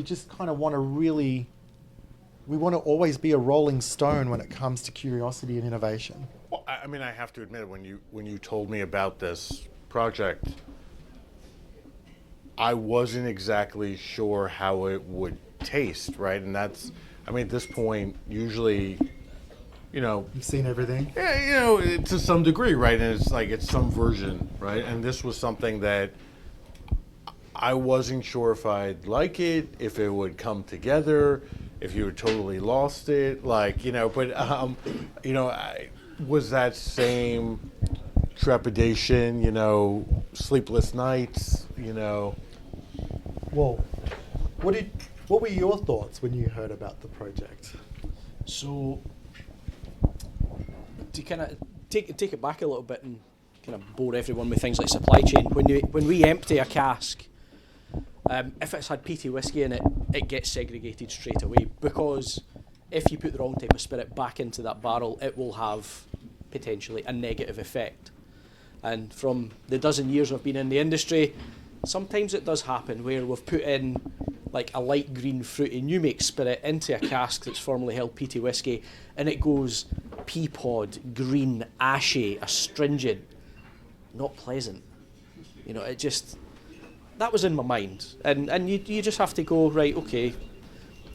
just kind of want to we want to always be a rolling stone when it comes to curiosity and innovation. Well, I mean, I have to admit, when you told me about this project, I wasn't exactly sure how it would taste, right? And that's, I mean, at this point, usually, You've seen everything. Yeah, to some degree, right? And it's like, it's some version, right? And this was something that I wasn't sure if I'd like it, if it would come together, if you had totally lost it, was that same trepidation, sleepless nights, Well, what were your thoughts when you heard about the project? So, to kind of take it back a little bit and kind of bore everyone with things like supply chain, when we empty a cask, if it's had peaty whiskey in it, it gets segregated straight away, because if you put the wrong type of spirit back into that barrel, it will have potentially a negative effect. And from the dozen years I've been in the industry, sometimes it does happen where we've put in like a light green fruity new make spirit into a cask that's formerly held peaty whiskey, and it goes pea pod, green, ashy, astringent, not pleasant. It just, that was in my mind, and you just have to go, right, okay,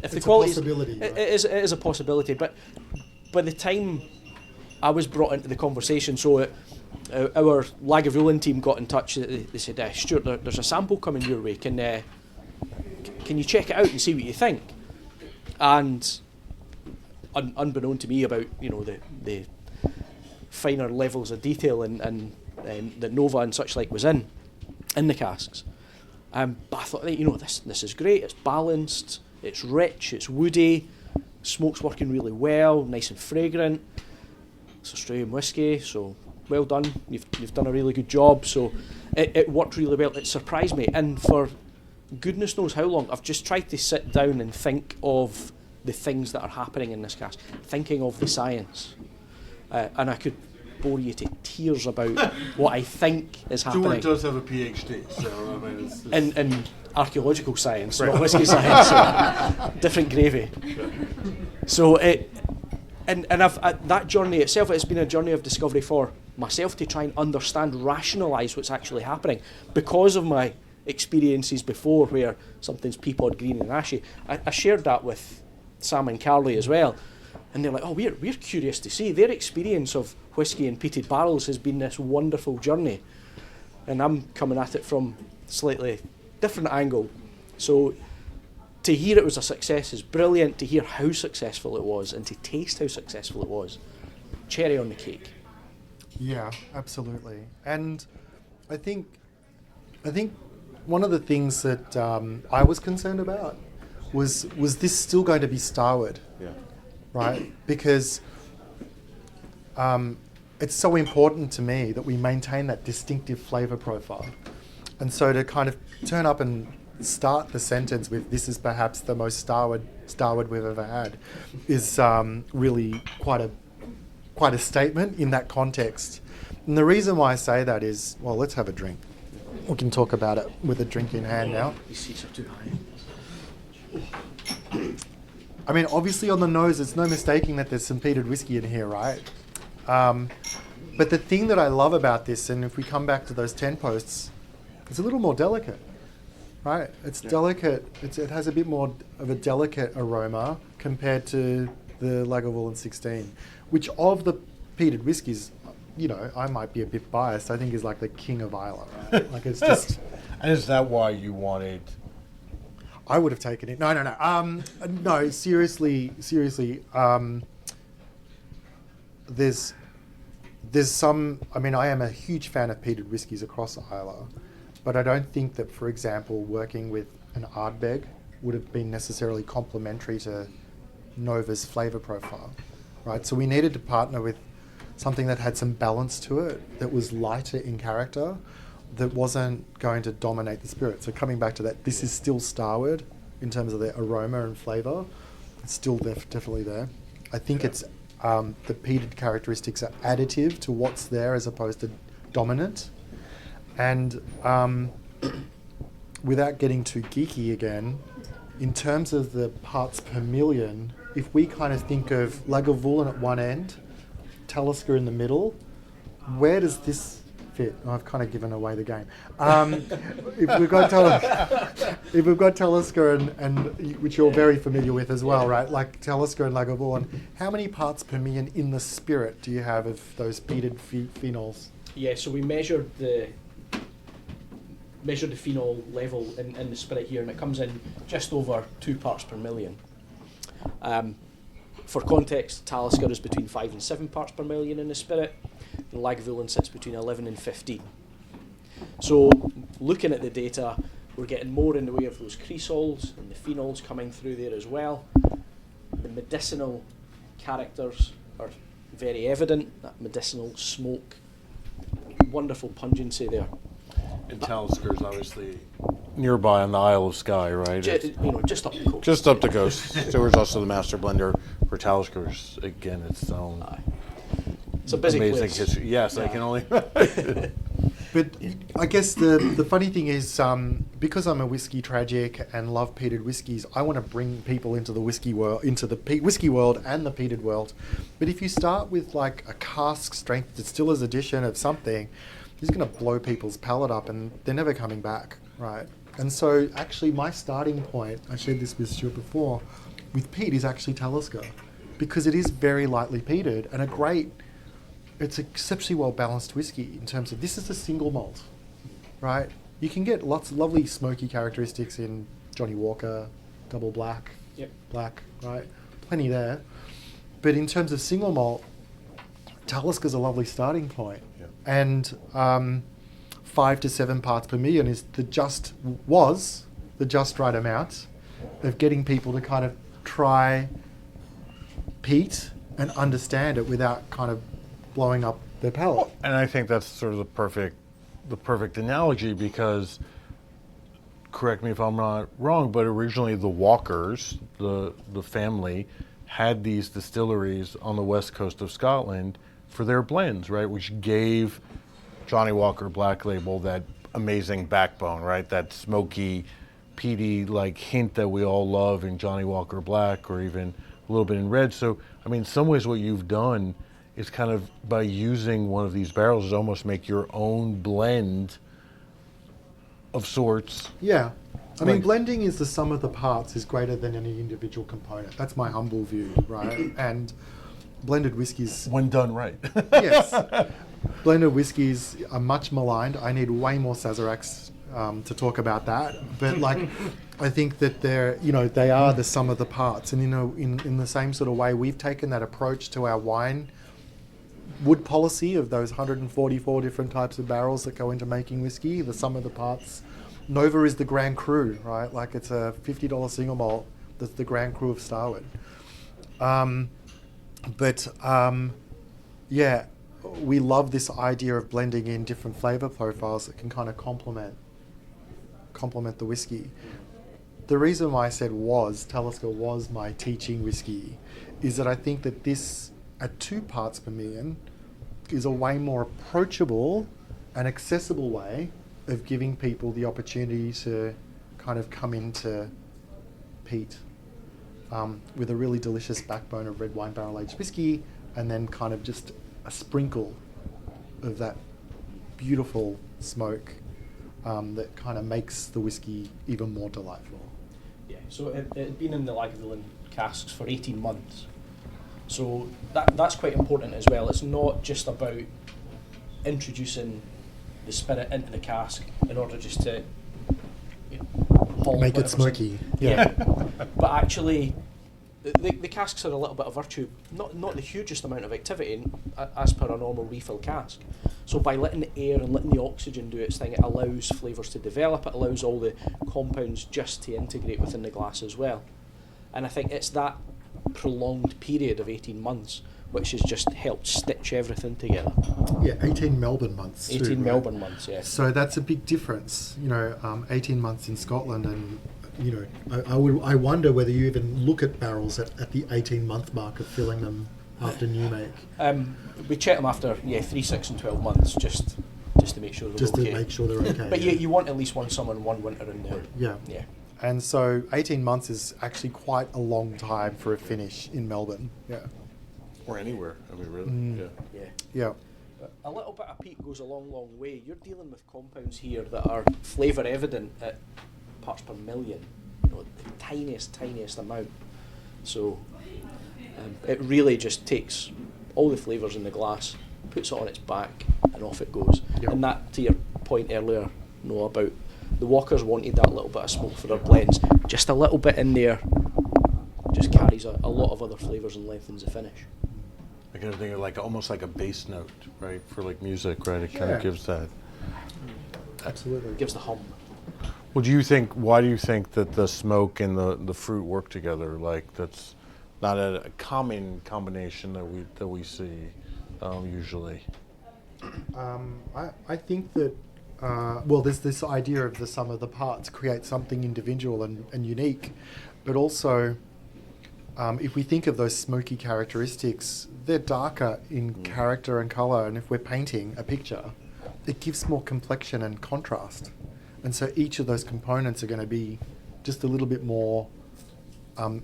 if the quality, it's a possibility, right? it is a possibility, but by the time I was brought into the conversation, so our Lagavulin team got in touch. They said, Stuart, there's a sample coming your way. Can you check it out and see what you think? And unbeknown to me about the finer levels of detail and that Nova and such like was in the casks. But I thought, this is great. It's balanced. It's rich. It's woody. Smoke's working really well. Nice and fragrant. It's Australian whiskey, so well done. You've done a really good job. So it worked really well. It surprised me, and for goodness knows how long, I've just tried to sit down and think of the things that are happening in this cast, thinking of the science, and I could bore you to tears about what I think is happening. Stuart does have a PhD, so I mean, it's in archaeological science, not whiskey science. So different gravy. So I've that journey itself, it's been a journey of discovery for myself to try and understand, rationalise what's actually happening because of my experiences before where something's pea pod, green and ashy. I shared that with Sam and Carly as well, and they're like, we're curious to see. Their experience of whiskey in peated barrels has been this wonderful journey, and I'm coming at it from slightly different angle. So to hear it was a success is brilliant. To hear how successful it was and to taste how successful it was, cherry on the cake. Yeah, absolutely. And I think one of the things that I was concerned about was this still going to be Starward? Yeah. Right? Because it's so important to me that we maintain that distinctive flavour profile. And so to kind of turn up and start the sentence with "this is perhaps the most Starward we've ever had" is really quite a statement in that context. And the reason why I say that is, well, let's have a drink. We can talk about it with a drink in hand now. These seats are too high. I mean, obviously on the nose, it's no mistaking that there's some peated whiskey in here, right? But the thing that I love about this, and if we come back to those 10 posts, it's a little more delicate, right? It's delicate. It has a bit more of a delicate aroma compared to the Lagavulin 16, which of the peated whiskies, I might be a bit biased, I think is like the king of Islay, right? Like it's just... And is that why you wanted... I would have taken it. No. No, seriously. There's some. I mean, I am a huge fan of peated whiskies across Islay, but I don't think that, for example, working with an Ardbeg would have been necessarily complementary to Nova's flavour profile, right? So we needed to partner with something that had some balance to it, that was lighter in character, that wasn't going to dominate the spirit. So coming back to that, this is still Starward in terms of the aroma and flavour. It's still definitely there. I think it's the peated characteristics are additive to what's there as opposed to dominant. And without getting too geeky again, in terms of the parts per million, if we kind of think of Lagavulin at one end, Talisker in the middle, where does this fit? I've kind of given away the game. If we've got Talisker and which you're very familiar with as well, right? Like Talisker and Lagavulin, how many parts per million in the spirit do you have of those peated phenols? Yeah, so we measured the phenol level in the spirit here, and it comes in just over 2 parts per million. For context, Talisker is between 5 and 7 parts per million in the spirit, and Lagavulin sits between 11 and 15. So, looking at the data, we're getting more in the way of those creosols and the phenols coming through there as well. The medicinal characters are very evident, that medicinal smoke, wonderful pungency there. And Talisker is obviously nearby on the Isle of Skye, right? Just up the coast. Just up the coast. Stuart's also the master blender for Taliskers. Again, its own it's a busy amazing place. history. Yes, I can only. But I guess the funny thing is, because I'm a whiskey tragic and love peated whiskies, I want to bring people into the whiskey world, whiskey world and the peated world. But if you start with like a cask strength distillers edition of something, it's going to blow people's palate up, and they're never coming back, right? And so, actually, my starting point, I shared this with Stuart before, with peat is actually Talisker, because it is very lightly peated and it's exceptionally well balanced whiskey in terms of this is a single malt, right? You can get lots of lovely smoky characteristics in Johnny Walker, double black, black, right? Plenty there. But in terms of single malt, Talisker's a lovely starting point. Yeah. And 5 to 7 parts per million is the just right amount of getting people to kind of try peat and understand it without kind of blowing up their palate. And I think that's sort of the perfect analogy, because, correct me if I'm not wrong, but originally the Walkers, the family, had these distilleries on the west coast of Scotland for their blends, right, which gave Johnny Walker Black Label that amazing backbone, right, that smoky, peaty like hint that we all love in Johnny Walker Black, or even a little bit in red. So, I mean, in some ways what you've done is kind of, by using one of these barrels, is almost make your own blend of sorts. Yeah. I mean, blending is the sum of the parts is greater than any individual component. That's my humble view, right? And blended whiskies... When done right. Yes. Blended whiskies are much maligned. I need way more Sazeracs to talk about that. But, like, I think that they are the sum of the parts. And, in the same sort of way, we've taken that approach to our wine wood policy of those 144 different types of barrels that go into making whiskey, the sum of the parts. Nova is the Grand Cru, right? Like, it's a $50 single malt that's the Grand Cru of Starward. Yeah, we love this idea of blending in different flavor profiles that can kind of complement the whiskey. The reason why I said Talisker was my teaching whiskey is that I think that this, at 2 parts per million, is a way more approachable and accessible way of giving people the opportunity to kind of come into peat with a really delicious backbone of red wine barrel aged whiskey, and then kind of just a sprinkle of that beautiful smoke that kind of makes the whiskey even more delightful. Yeah, so it had been in the Lagavulin casks for 18 months. So that's quite important as well. It's not just about introducing the spirit into the cask in order just to alcohol. Make it whatever's in- smoky. Yeah. But actually, the casks are a little bit of virtue. Not the hugest amount of activity as per a normal refill cask. So by letting the air and letting the oxygen do its thing, it allows flavours to develop. It allows all the compounds just to integrate within the glass as well. And I think it's that prolonged period of 18 months which has just helped stitch everything together. Yeah, 18 Melbourne months. 18 too, right? Melbourne months, yeah. So that's a big difference, 18 months in Scotland, and I wonder whether you even look at barrels at the 18-month mark of filling them after new make. We check them after 3, 6 and 12 months just to make sure they're Just okay. to make sure they're okay. But you want at least one summer and one winter in there. Yeah. Yeah. And so 18 months is actually quite a long time for a finish in Melbourne. Yeah. Or anywhere. I mean, really. Mm. Yeah. Yeah. Yeah. But a little bit of peat goes a long, long way. You're dealing with compounds here that are flavour evident at parts per million. The tiniest amount. So it really just takes all the flavours in the glass, puts it on its back, and off it goes. Yep. And that, to your point earlier, about the Walkers wanted that little bit of smoke for their blends. Just a little bit in there just carries a lot of other flavours and lengthens the finish. I kind of think of almost like a bass note, right? For music, right? It kind Yeah. of gives that. Absolutely. It gives the hum. Well, why do you think that the smoke and the fruit work together? That's not a common combination that we see usually. I think that, there's this idea of the sum of the parts create something individual and unique, but also if we think of those smoky characteristics, they're darker in character and colour, and if we're painting a picture, it gives more complexion and contrast. And so each of those components are going to be just a little bit more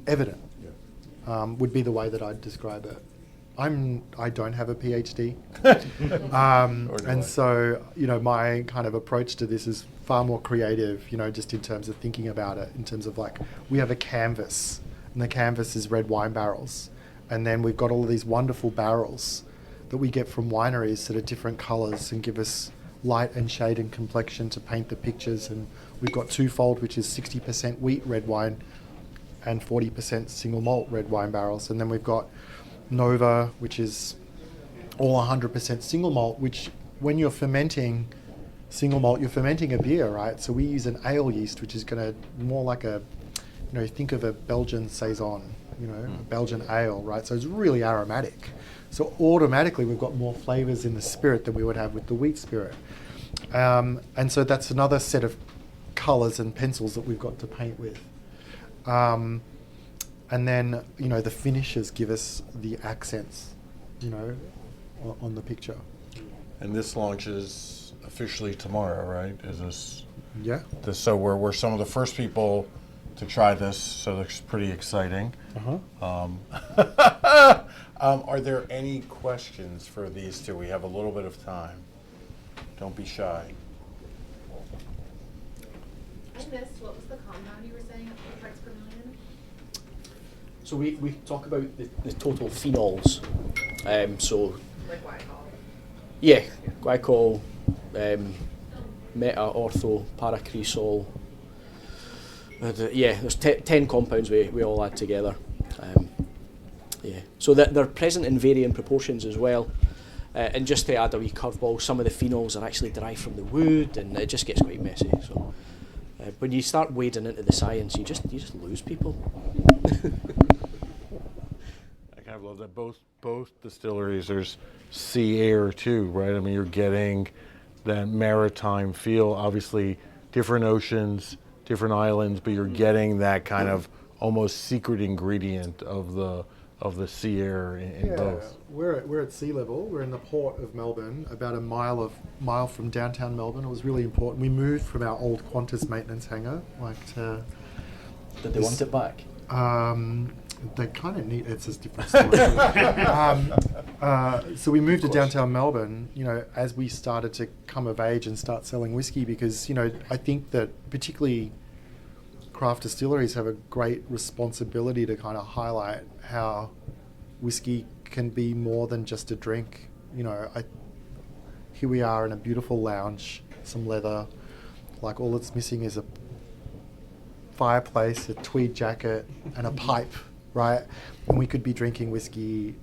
evident, would be the way that I'd describe it. I don't have a PhD, and so my kind of approach to this is far more creative. Just in terms of thinking about it, in terms of we have a canvas, and the canvas is red wine barrels, and then we've got all of these wonderful barrels that we get from wineries that are different colours and give us light and shade and complexion to paint the pictures. And we've got twofold, which is 60% wheat red wine and 40% single malt red wine barrels, and then we've got Nova, which is all 100% single malt, which when you're fermenting single malt, you're fermenting a beer, right? So we use an ale yeast, which is going to more like think of a Belgian Saison, a Belgian ale, right? So it's really aromatic. So automatically we've got more flavours in the spirit than we would have with the wheat spirit. And so that's another set of colours and pencils that we've got to paint with. And then, the finishes give us the accents, on the picture. And this launches officially tomorrow, right? Is this? Yeah. So we're some of the first people to try this, so it's pretty exciting. Are there any questions for these two? We have a little bit of time. Don't be shy. I missed, what was the compound you were saying at parts per million? So we talk about the total phenols. So Like glycol. yeah, glycol, meta, ortho, paracresol. There's 10 compounds we all add together. So they're present in varying proportions as well. And just to add a wee curveball, some of the phenols are actually derived from the wood, and it just gets quite messy. So when you start wading into the science, you just lose people. I kind of love that both distilleries, there's sea air too, right? I mean, you're getting that maritime feel, obviously different oceans, different islands, but you're getting that kind of almost secret ingredient of the sea air in both. We're at sea level. We're in the port of Melbourne, about a mile from downtown Melbourne. It was really important. We moved from our old Qantas maintenance hangar, Did they want it back? They kind of need. It's a different story. So we moved to downtown Melbourne, as we started to come of age and start selling whiskey, because I think that particularly craft distilleries have a great responsibility to kind of highlight how whiskey can be more than just a drink. Here we are in a beautiful lounge, some leather. All it's missing is fireplace, a tweed jacket, and a pipe, right? And we could be drinking whiskey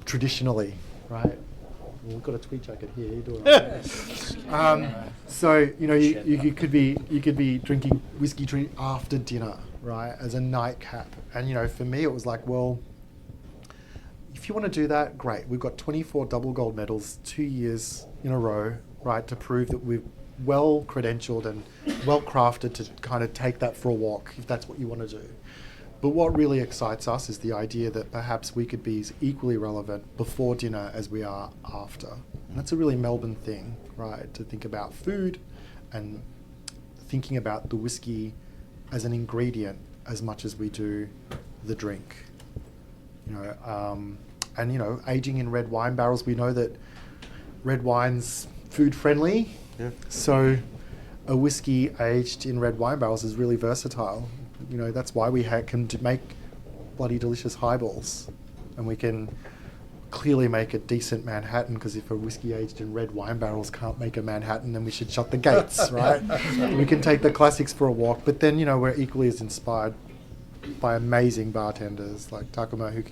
traditionally, right? Well, we've got a tweed jacket here. You do it. So you could be drinking whiskey after dinner, right, as a nightcap. And for me, it was like, well, if you want to do that, great. We've got 24 double gold medals, 2 years in a row, right, to prove that we're well credentialed and well crafted to kind of take that for a walk, if that's what you want to do. But what really excites us is the idea that perhaps we could be as equally relevant before dinner as we are after. And that's a really Melbourne thing, right? To think about food and thinking about the whiskey as an ingredient as much as we do the drink. Aging in red wine barrels, we know that red wine's food friendly. Yeah. So a whiskey aged in red wine barrels is really versatile. That's why we can make bloody delicious highballs, and we can clearly make a decent Manhattan, because if a whiskey aged in red wine barrels can't make a Manhattan, then we should shut the gates, right? We can take the classics for a walk, but then, we're equally as inspired by amazing bartenders like Takuma, who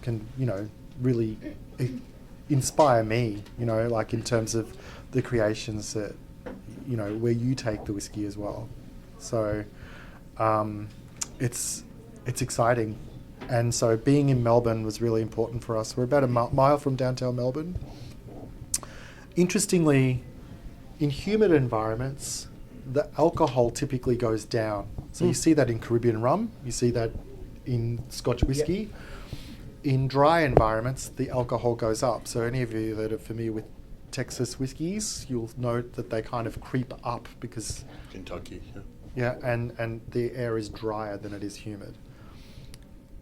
can really inspire me, like in terms of the creations that, where you take the whiskey as well. So it's exciting. And so being in Melbourne was really important for us. We're about a mile from downtown Melbourne. Interestingly, in humid environments, the alcohol typically goes down. So you see that in Caribbean rum, you see that in Scotch whiskey. Yep. In dry environments, the alcohol goes up. So any of you that are familiar with Texas whiskies, you'll note that they kind of creep up because... Kentucky, yeah. Yeah, and the air is drier than it is humid.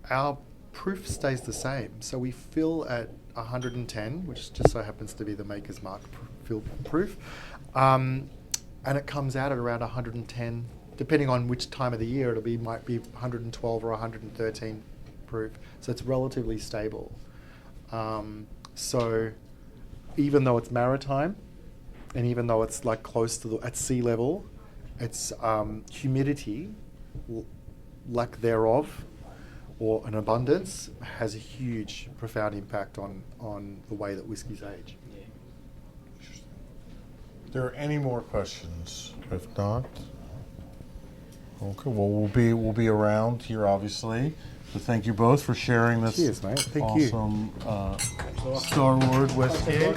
Our proof stays the same. So we fill at 110, which just so happens to be the maker's mark fill proof. And it comes out at around 110, depending on which time of the year might be 112 or 113 proof. So it's relatively stable. So even though it's maritime, and even though it's like close to at sea level, its humidity, lack thereof, or an abundance, has a huge, profound impact on the way that whiskies age. Interesting. Are there any more questions? If not, okay. Well, we'll be around here, obviously. So thank you both for sharing this. Cheers, mate. Thank you. Awesome Starward Whiskey.